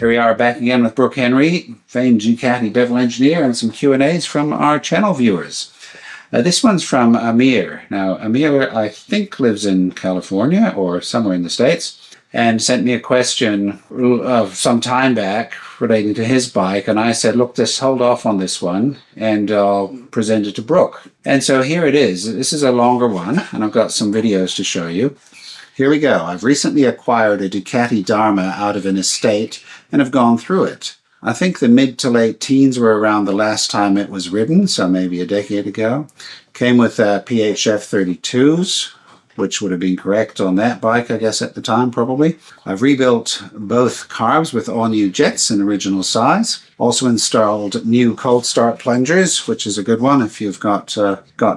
Here we are back again with Brook Henry, famed Ducati Bevel engineer, and some Q&As from our channel viewers. This one's from Amir. Now, Amir, I think, lives in California or somewhere in the States, and sent me a question of some time back relating to his bike, and I said, look, just hold off on this one, and I'll present it to Brook. And so here it is. This is a longer one, and I've got some videos to show you. Here we go. I've recently acquired a Ducati Darmah out of an estate and have gone through it. I think the mid to late teens were around the last time it was ridden, so maybe a decade ago. Came with PHF 32s, which would have been correct on that bike, I guess, at the time, probably. I've rebuilt both carbs with all new jets in original size. Also installed new cold start plungers, which is a good one if you've got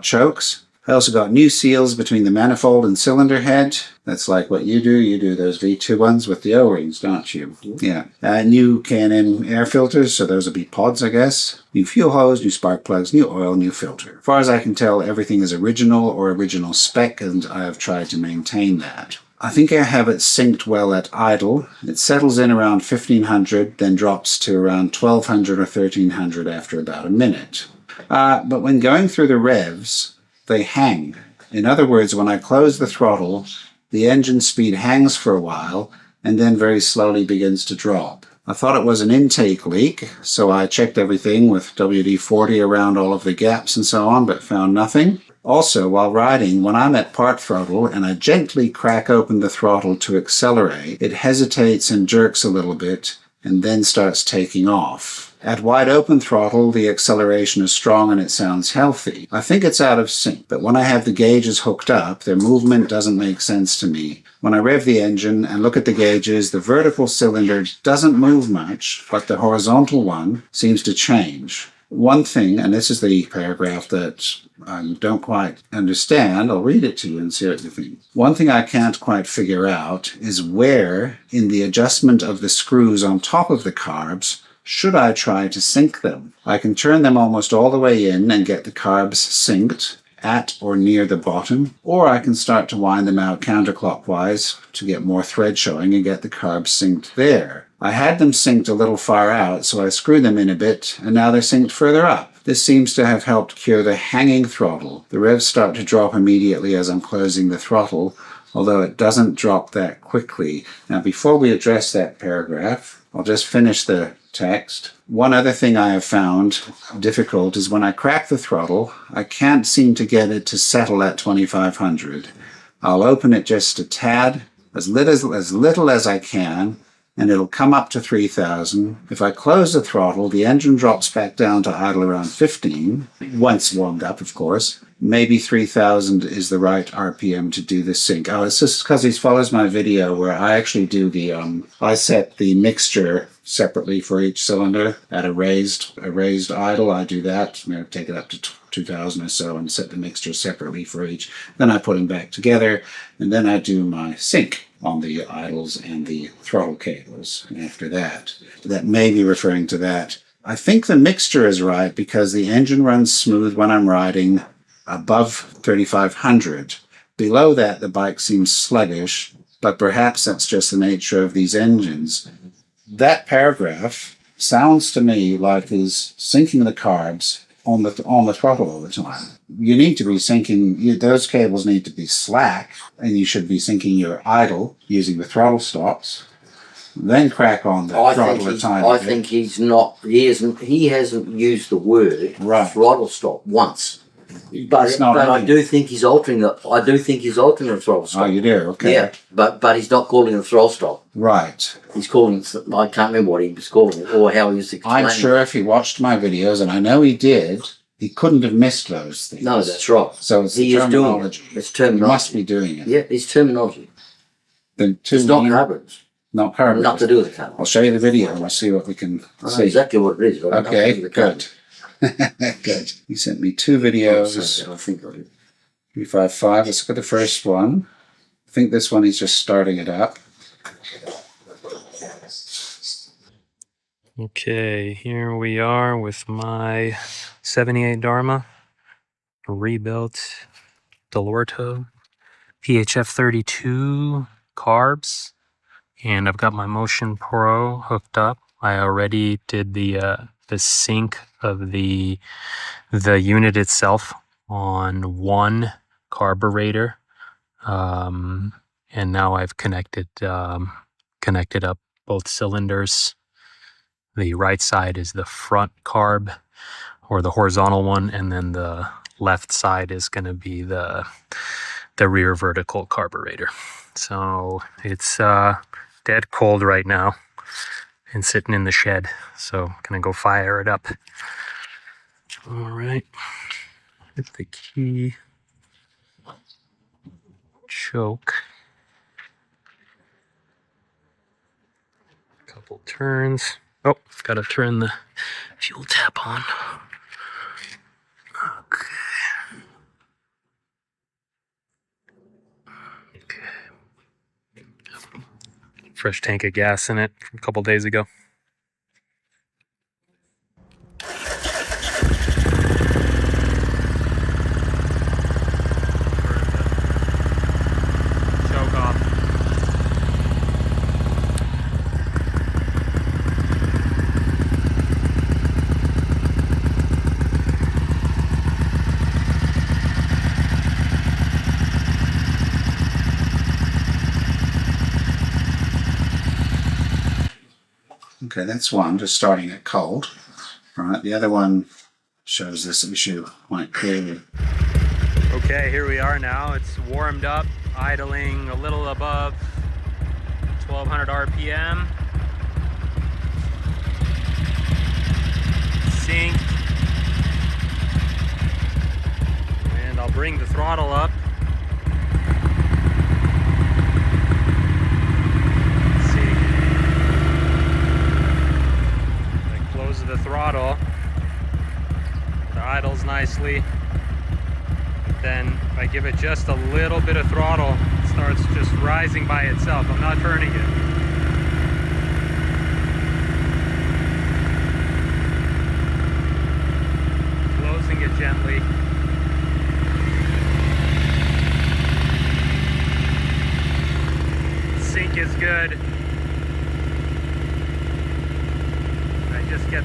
chokes. I also got new seals between the manifold and cylinder head. That's like what you do. You do those V2 ones with the O-rings, don't you? Yeah. New K&N air filters, so those will be pods, I guess. New fuel hose, new spark plugs, new oil, new filter. As far as I can tell, everything is original or original spec, and I have tried to maintain that. I think I have it synced well at idle. It settles in around 1500, then drops to around 1200 or 1300 after about a minute. But when going through the revs, they hang. In other words, when I close the throttle, the engine speed hangs for a while and then very slowly begins to drop. I thought it was an intake leak, so I checked everything with WD-40 around all of the gaps and so on, but found nothing. Also, while riding, when I'm at part throttle and I gently crack open the throttle to accelerate, it hesitates and jerks a little bit and then starts taking off. At wide open throttle, the acceleration is strong and it sounds healthy. I think it's out of sync, but when I have the gauges hooked up, their movement doesn't make sense to me. When I rev the engine and look at the gauges, the vertical cylinder doesn't move much, but the horizontal one seems to change. One thing, and this is the paragraph that I don't quite understand, I'll read it to you and see what you think. One thing I can't quite figure out is where, in the adjustment of the screws on top of the carbs, should I try to sync them? I can turn them almost all the way in and get the carbs synced at or near the bottom, or I can start to wind them out counterclockwise to get more thread showing and get the carbs synced there. I had them synced a little far out, so I screwed them in a bit, and now they're synced further up. This seems to have helped cure the hanging throttle. The revs start to drop immediately as I'm closing the throttle, although it doesn't drop that quickly. Now, before we address that paragraph, I'll just finish the text. One other thing I have found difficult is when I crack the throttle, I can't seem to get it to settle at 2500. I'll open it just a tad, as little as I can, and it'll come up to 3000. If I close the throttle, the engine drops back down to idle around 15, once warmed up, of course. Maybe 3000 is the right RPM to do the sync. Oh, it's just because he follows my video where I actually do the, I set the mixture separately for each cylinder at a raised idle. I do that. I'm going to take it up to 2000 or so and set the mixture separately for each. Then I put them back together, and then I do my sync on the idles and the throttle cables after that. That may be referring to that. I think the mixture is right because the engine runs smooth when I'm riding above 3500. Below that, the bike seems sluggish, but perhaps that's just the nature of these engines. That paragraph sounds to me like he's syncing the carbs on the throttle all the time. You need to be syncing, those cables need to be slack, and you should be syncing your idle using the throttle stops. Then crack on the throttle a tiny bit. I think he's not, he hasn't used the word throttle stop once. But I do think he's altering the throttle stop. Oh, you do? Okay. Yeah, but he's not calling it a throttle stop. Right. He's calling it, I can't remember what he was calling it or how he was explaining it. I'm sure if he watched my videos, and I know he did, he couldn't have missed those things. No, that's right. So it's the terminology. It's terminology. He must be doing it. Yeah, it's terminology. It's not carburetors. Not carburetors. Nothing to do with the carburetors. I'll show you the video and we'll see what we can see. I know exactly what it is. Okay, good. Good. He sent me two videos. I think I did. 355. Let's look at the first one. I think this one he's just starting it up. Okay, here we are with my 78 Darmah, rebuilt Delorto, PHF 32 carbs, and I've got my Motion Pro hooked up. I already did the sync of the unit itself on one carburetor, and now I've connected up both cylinders. The right side is the front carb, or the horizontal one, and then the left side is going to be the rear vertical carburetor. So it's dead cold right now and sitting in the shed, so I'm gonna go fire it up. All right, hit the key, choke, couple turns. Oh, gotta turn the fuel tap on. Okay. Fresh tank of gas in it from a couple days ago. Choke off. Okay, that's one, just starting it cold. Right, the other one shows this issue quite clearly. Okay, here we are now. It's warmed up, idling a little above 1200 RPM. Synced. And I'll bring the throttle up. Let's see. I close the throttle. It idles nicely. Then if I give it just a little bit of throttle, it starts just rising by itself. I'm not turning it. Closing it gently. Sync is good. I just get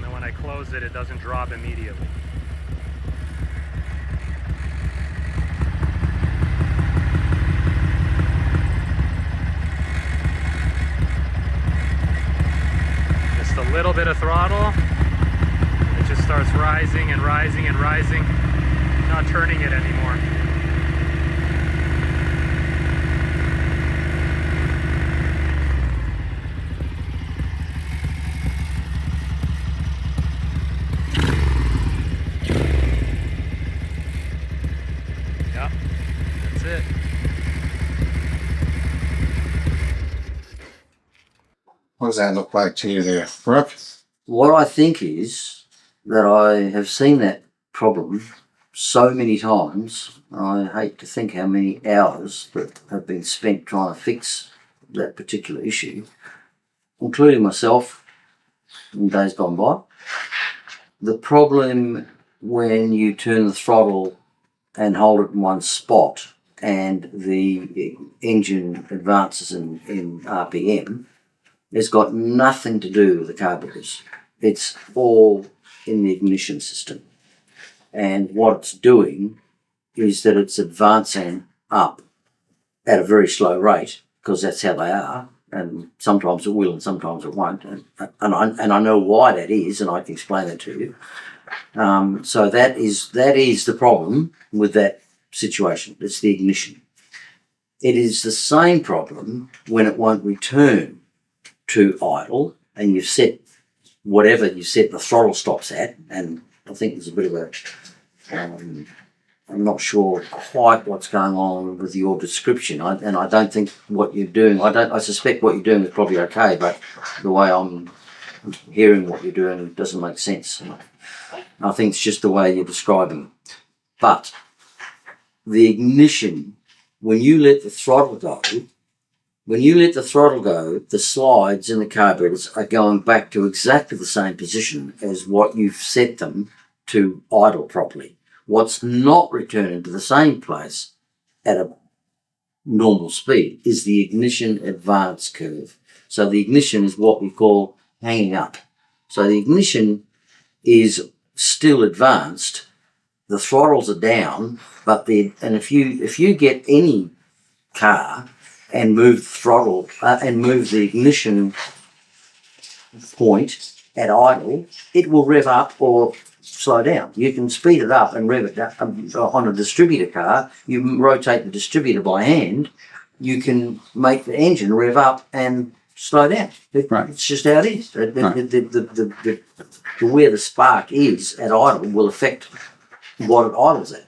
when I close it, it doesn't drop immediately. A little bit of throttle, it just starts rising and rising and rising. Not turning it anymore. Yep, that's it. What does that look like to you there, Brook? What I think is that I have seen that problem so many times. I hate to think how many hours that have been spent trying to fix that particular issue, including myself in days gone by. The problem when you turn the throttle and hold it in one spot and the engine advances in RPM, it's got nothing to do with the carburetors. It's all in the ignition system. And what it's doing is that it's advancing up at a very slow rate, because that's how they are. And sometimes it will and sometimes it won't. And I know why that is, and I can explain that to you. So that is the problem with that situation. It's the ignition. It is the same problem when it won't return to idle, and you've set whatever you set the throttle stops at, and I think there's a bit of a I'm not sure quite what's going on with your description, and I don't think what you're doing, I suspect what you're doing is probably okay, but the way I'm hearing what you're doing doesn't make sense. I think it's just the way you're describing. But the ignition, when you let the throttle go, the slides in the carburetors are going back to exactly the same position as what you've set them to idle properly. What's not returning to the same place at a normal speed is the ignition advance curve. So the ignition is what we call hanging up. So the ignition is still advanced, the throttles are down, but if you get any car and move the throttle and move the ignition point at idle, it will rev up or slow down. You can speed it up and rev it down. On a distributor car, you rotate the distributor by hand, you can make the engine rev up and slow down. It's just how it is. Where the spark is at idle will affect what it idles at.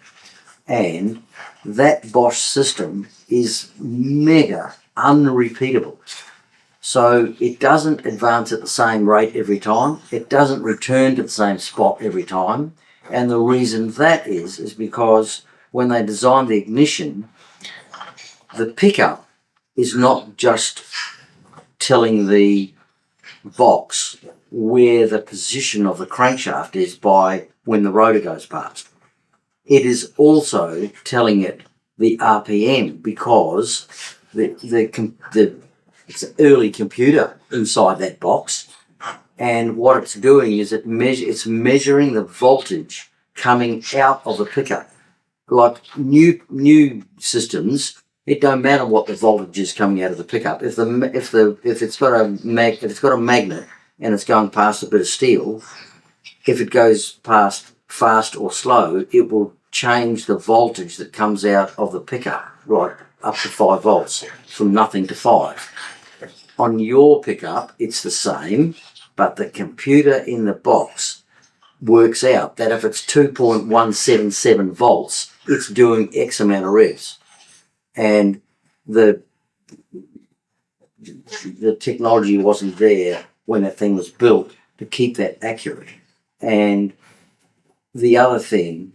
And that Bosch system is mega unrepeatable. So it doesn't advance at the same rate every time. It doesn't return to the same spot every time. And the reason that is because when they designed the ignition, the pickup is not just telling the box where the position of the crankshaft is by when the rotor goes past. It is also telling it the RPM because it's an early computer inside that box, and what it's doing is it's measuring the voltage coming out of the pickup. Like new systems, it don't matter what the voltage is coming out of the pickup. If it's got a magnet and it's going past a bit of steel, if it goes past fast or slow, it will change the voltage that comes out of the pickup, right up to 5 volts, from nothing to 5. On your pickup, it's the same, but the computer in the box works out that if it's 2.177 volts, it's doing X amount of revs. And the technology wasn't there when that thing was built to keep that accurate. And the other thing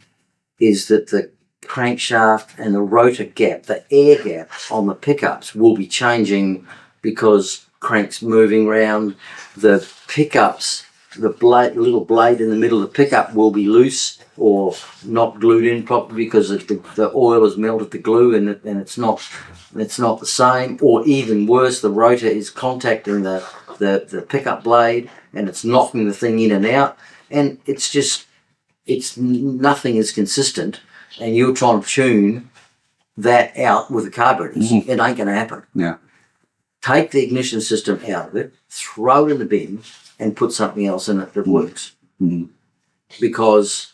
is that the crankshaft and the rotor gap, the air gap on the pickups will be changing because crank's moving around. The pickups, the little blade in the middle of the pickup will be loose or not glued in properly because the oil has melted the glue and it's not the same. Or even worse, the rotor is contacting the pickup blade and it's knocking the thing in and out, and nothing is consistent, and you're trying to tune that out with the carburetors. It ain't going to happen. Yeah. Take the ignition system out of it, throw it in the bin, and put something else in it that works. Because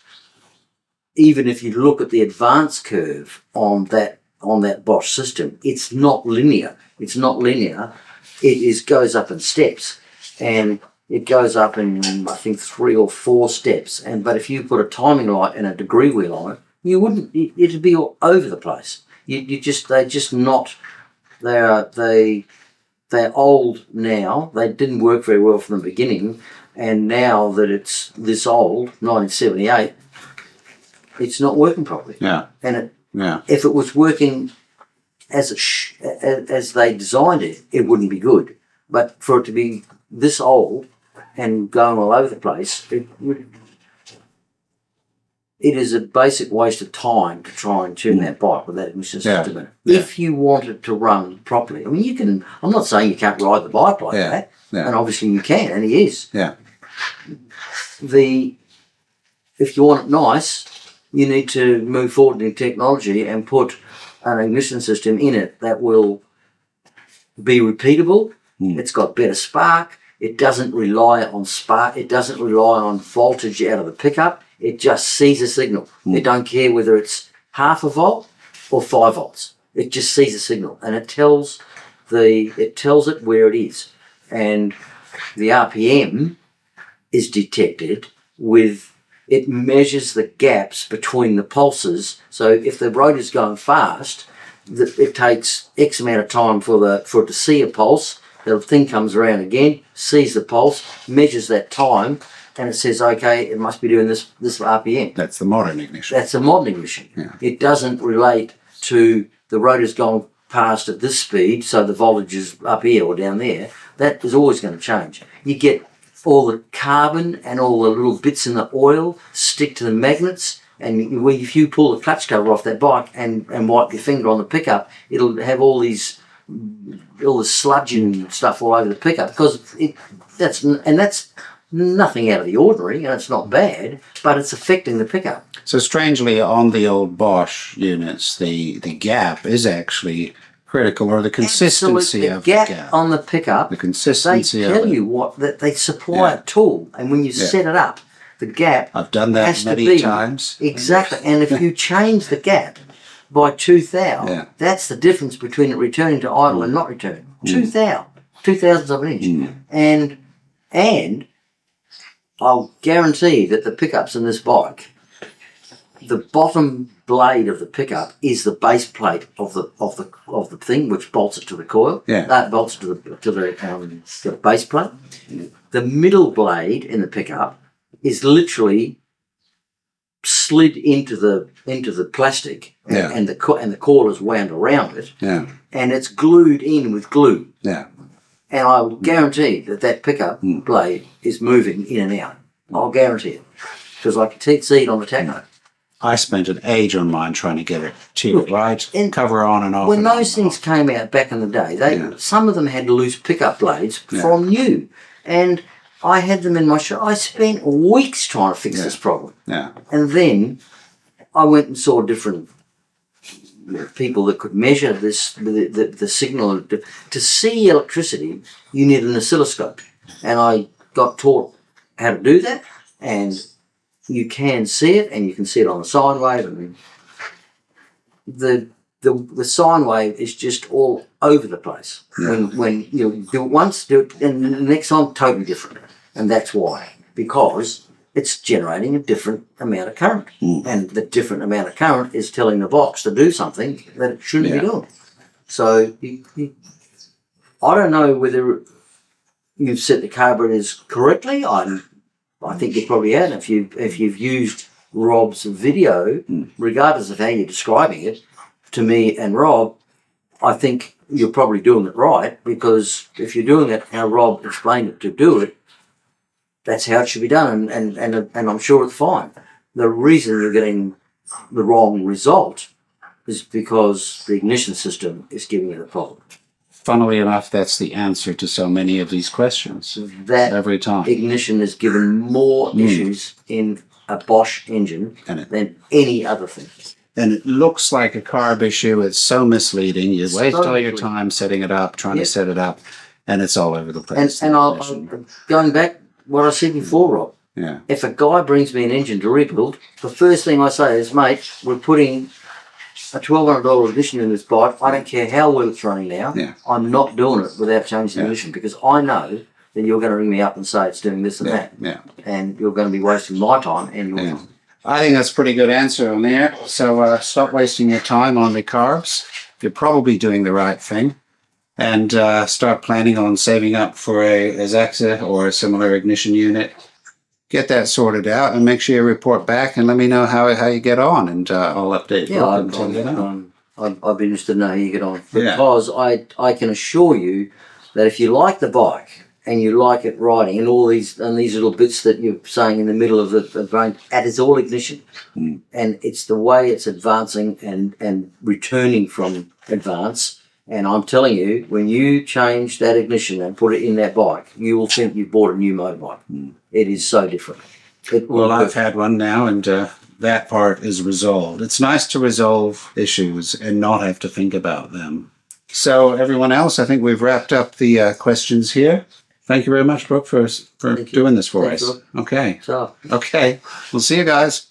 even if you look at the advance curve on that Bosch system, it's not linear. It's not linear. It goes up in steps, and it goes up in, I think, 3 or 4 steps. But if you put a timing light and a degree wheel on it, you wouldn't. It'd be all over the place. They're old now. They didn't work very well from the beginning, and now that it's this old, 1978, it's not working properly. Yeah. And if it was working as they designed it, it wouldn't be good. But for it to be this old and going all over the place, it is a basic waste of time to try and tune that bike with that ignition system in it. If you want it to run properly, I mean, you can. I'm not saying you can't ride the bike like that, and obviously you can, and it is. Yeah. If you want it nice, you need to move forward in technology and put an ignition system in it that will be repeatable. It's got better spark. It doesn't rely on spark. It doesn't rely on voltage out of the pickup. It just sees a signal. It don't care whether it's half a volt or 5 volts. It just sees a signal, and it tells it where it is. And the RPM is detected with, it measures the gaps between the pulses. So if the rotor's going fast, it takes X amount of time for it to see a pulse. The thing comes around again, sees the pulse, measures that time, and it says, okay, it must be doing this RPM. That's the modern ignition. That's the modern ignition. Yeah. It doesn't relate to the rotor's gone past at this speed, so the voltage is up here or down there. That is always going to change. You get all the carbon and all the little bits in the oil stick to the magnets. And if you pull the clutch cover off that bike and wipe your finger on the pickup, it'll have all the sludge and stuff all over the pickup, because that's nothing out of the ordinary, and it's not bad, but it's affecting the pickup. So strangely, on the old Bosch units, the gap is actually critical, or the consistency of the gap on the pickup. The consistency they tell you that they supply a tool, and when you set it up, the gap. I've done that has many to be, times. Exactly, and if you change the gap by 2 thou, that's the difference between it returning to idle and not returning. 2 thou, 2/1000 of an inch, and I'll guarantee that the pickups in this bike, the bottom blade of the pickup is the base plate of the thing, which bolts it to the coil. That bolts it to the base plate. The middle blade in the pickup is literally slid into the plastic, and the coil is wound around it, and it's glued in with glue. And I will guarantee that pickup blade is moving in and out. I'll guarantee it, because I can see it on the tacho. I spent an age on mine trying to get it to right, and cover on and off. When those things came out back in the day, some of them had loose pickup blades from new, and I had them in my shop. I spent weeks trying to fix this problem. And then I went and saw different people that could measure the signal. To see electricity, you need an oscilloscope. And I got taught how to do that, and you can see it, and you can see it on the sine wave. I mean, the sine wave is just all over the place. When you do it once, do it, and the next time, totally different. And that's why, because it's generating a different amount of current, and the different amount of current is telling the box to do something that it shouldn't be doing. So I don't know whether you've set the carburetors correctly. I think you probably have. If you've used Rob's video, regardless of how you're describing it to me and Rob, I think you're probably doing it right, because if you're doing it how Rob explained it to do it, that's how it should be done, and I'm sure it's fine. The reason you're getting the wrong result is because the ignition system is giving you the problem. Funnily enough, that's the answer to so many of these questions. That every time ignition is given more issues in a Bosch engine than any other thing. And it looks like a carb issue. It's so misleading. You waste all your time setting it up, trying to set it up, and it's all over the place. And I'll going back what I said before, Rob. If a guy brings me an engine to rebuild, the first thing I say is, mate, we're putting a $1,200 ignition in this bike. I don't care how well it's running now. I'm not doing it without changing the ignition, because I know that you're going to ring me up and say it's doing this and that. And you're going to be wasting my time and your time. I think that's a pretty good answer on there. So stop wasting your time on the carbs. You're probably doing the right thing. And start planning on saving up for a Zaxa or a similar ignition unit. Get that sorted out, and make sure you report back and let me know how you get on, and I'll update. I'd be interested to know how you get on, because I can assure you that if you like the bike and you like it riding, and all these little bits that you're saying in the middle of the brain, that is all ignition, and it's the way it's advancing and returning from advance. And I'm telling you, when you change that ignition and put it in that bike, you will think you bought a new motorbike. It is so different. Well, I've had one now, and that part is resolved. It's nice to resolve issues and not have to think about them. So everyone else, I think we've wrapped up the questions here. Thank you very much, Brook, for doing this for us. Brooke. Okay. So. Okay. We'll see you guys.